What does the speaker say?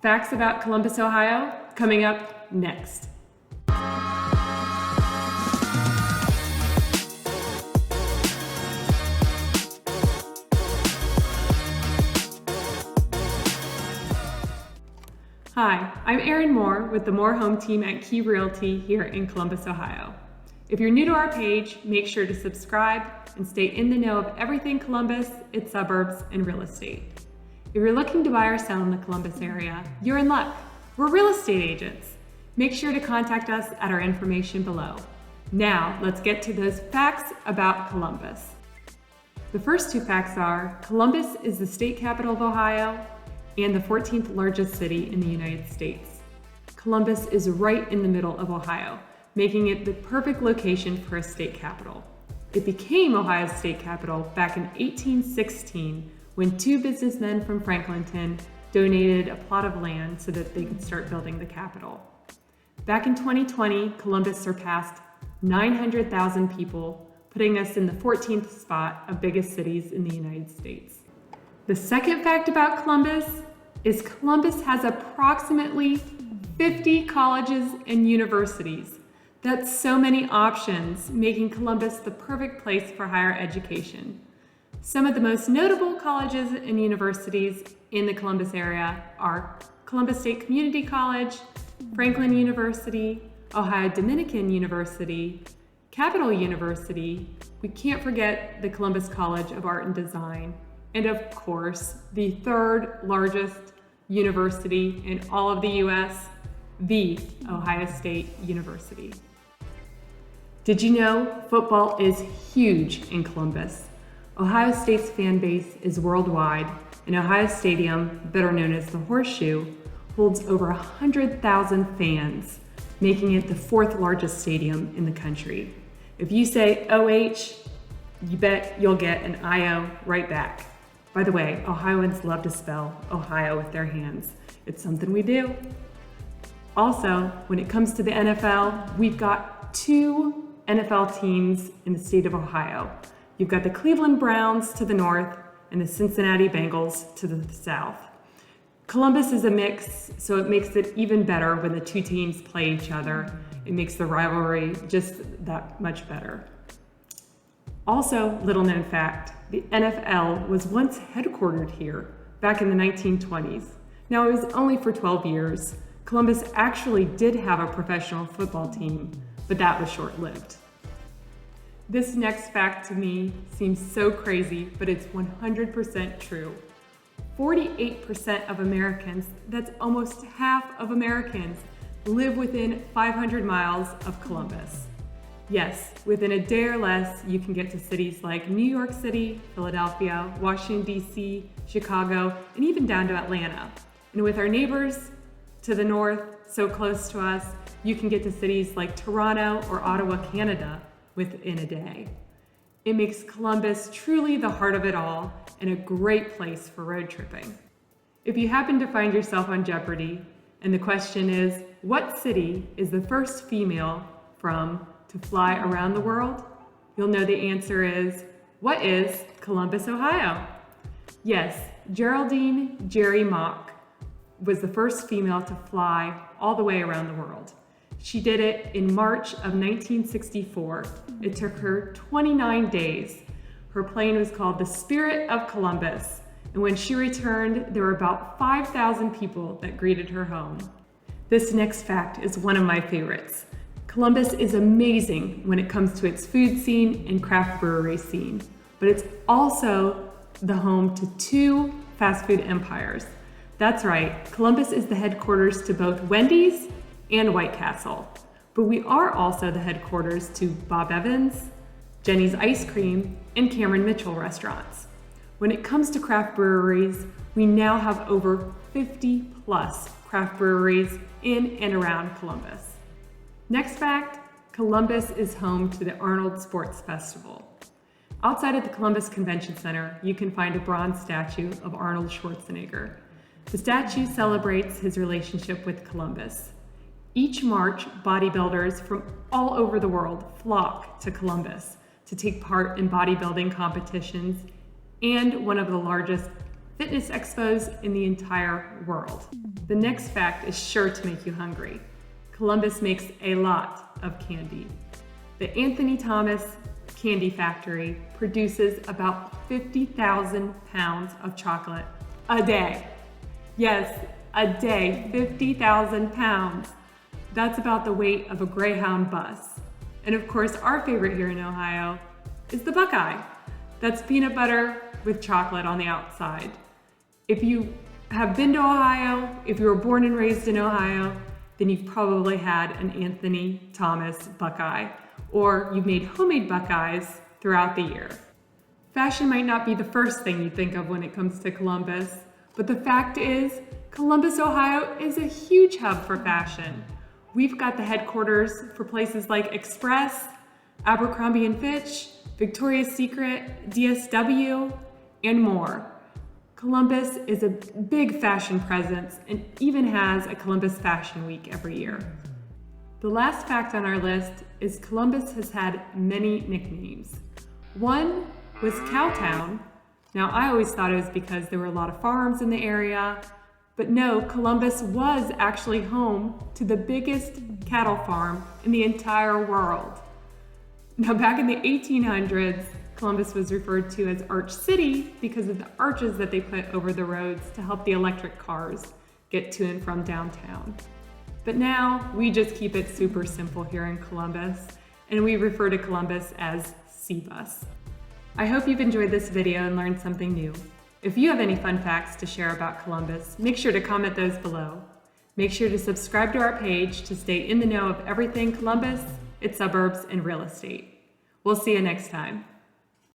Facts about Columbus, Ohio, coming up next. Hi, I'm Erin Moore with the Moore Home Team at Key Realty here in Columbus, Ohio. If you're new to our page, make sure to subscribe and stay in the know of everything Columbus, its suburbs, and real estate. If you're looking to buy or sell in the Columbus area, you're in luck. We're real estate agents. Make sure to contact us at our information below. Now, let's get to those facts about Columbus. The first two facts are, Columbus is the state capital of Ohio and the 14th largest city in the United States. Columbus is right in the middle of Ohio, making it the perfect location for a state capital. It became Ohio's state capital back in 1816 when two businessmen from Franklinton donated a plot of land so that they could start building the capital. Back in 2020, Columbus surpassed 900,000 people, putting us in the 14th spot of biggest cities in the United States. The second fact about Columbus is Columbus has approximately 50 colleges and universities. That's so many options, making Columbus the perfect place for higher education. Some of the most notable colleges and universities in the Columbus area are Columbus State Community College, Franklin University, Ohio Dominican University, Capital University. We can't forget the Columbus College of Art and Design, and of course, the third largest university in all of the US, the Ohio State University. Did you know football is huge in Columbus? Ohio State's fan base is worldwide, and Ohio Stadium, better known as the Horseshoe, holds over 100,000 fans, making it the fourth largest stadium in the country. If you say OH, you bet you'll get an IO right back. By the way, Ohioans love to spell Ohio with their hands. It's something we do. Also, when it comes to the NFL, we've got two NFL teams in the state of Ohio. You've got the Cleveland Browns to the north and the Cincinnati Bengals to the south. Columbus is a mix, so it makes it even better when the two teams play each other. It makes the rivalry just that much better. Also, little known fact, the NFL was once headquartered here back in the 1920s. Now, it was only for 12 years. Columbus actually did have a professional football team, but that was short-lived. This next fact to me seems so crazy, but it's 100% true. 48% of Americans, that's almost half of Americans, live within 500 miles of Columbus. Yes, within a day or less, you can get to cities like New York City, Philadelphia, Washington, D.C., Chicago, and even down to Atlanta. And with our neighbors to the north, so close to us, you can get to cities like Toronto or Ottawa, Canada, within a day. It makes Columbus truly the heart of it all and a great place for road tripping. If you happen to find yourself on Jeopardy, and the question is, what city is the first female from to fly around the world? You'll know the answer is, what is Columbus, Ohio? Yes, Geraldine Jerry Mock was the first female to fly all the way around the world. She did it in March of 1964. It took her 29 days. Her plane was called the Spirit of Columbus, and when she returned, there were about 5,000 people that greeted her home. This next fact is one of my favorites. Columbus is amazing when it comes to its food scene and craft brewery scene, but it's also the home to two fast food empires. That's right, Columbus is the headquarters to both Wendy's and White Castle, but we are also the headquarters to Bob Evans, Jenny's Ice Cream, and Cameron Mitchell restaurants. When it comes to craft breweries, we now have over 50 plus craft breweries in and around Columbus. Next fact, Columbus is home to the Arnold Sports Festival. Outside of the Columbus Convention Center, you can find a bronze statue of Arnold Schwarzenegger. The statue celebrates his relationship with Columbus. Each March, bodybuilders from all over the world flock to Columbus to take part in bodybuilding competitions and one of the largest fitness expos in the entire world. The next fact is sure to make you hungry. Columbus makes a lot of candy. The Anthony Thomas Candy Factory produces about 50,000 pounds of chocolate a day. Yes, a day, 50,000 pounds. That's about the weight of a Greyhound bus. And of course, our favorite here in Ohio is the Buckeye. That's peanut butter with chocolate on the outside. If you have been to Ohio, if you were born and raised in Ohio, then you've probably had an Anthony Thomas Buckeye, or you've made homemade Buckeyes throughout the year. Fashion might not be the first thing you think of when it comes to Columbus, but the fact is, Columbus, Ohio is a huge hub for fashion. We've got the headquarters for places like Express, Abercrombie & Fitch, Victoria's Secret, DSW, and more. Columbus is a big fashion presence and even has a Columbus Fashion Week every year. The last fact on our list is Columbus has had many nicknames. One was Cowtown. Now, I always thought it was because there were a lot of farms in the area, but no, Columbus was actually home to the biggest cattle farm in the entire world. Now, back in the 1800s, Columbus was referred to as Arch City because of the arches that they put over the roads to help the electric cars get to and from downtown. But now, we just keep it super simple here in Columbus, and we refer to Columbus as C-Bus. I hope you've enjoyed this video and learned something new. If you have any fun facts to share about Columbus, make sure to comment those below. Make sure to subscribe to our page to stay in the know of everything Columbus, its suburbs, and real estate. We'll see you next time.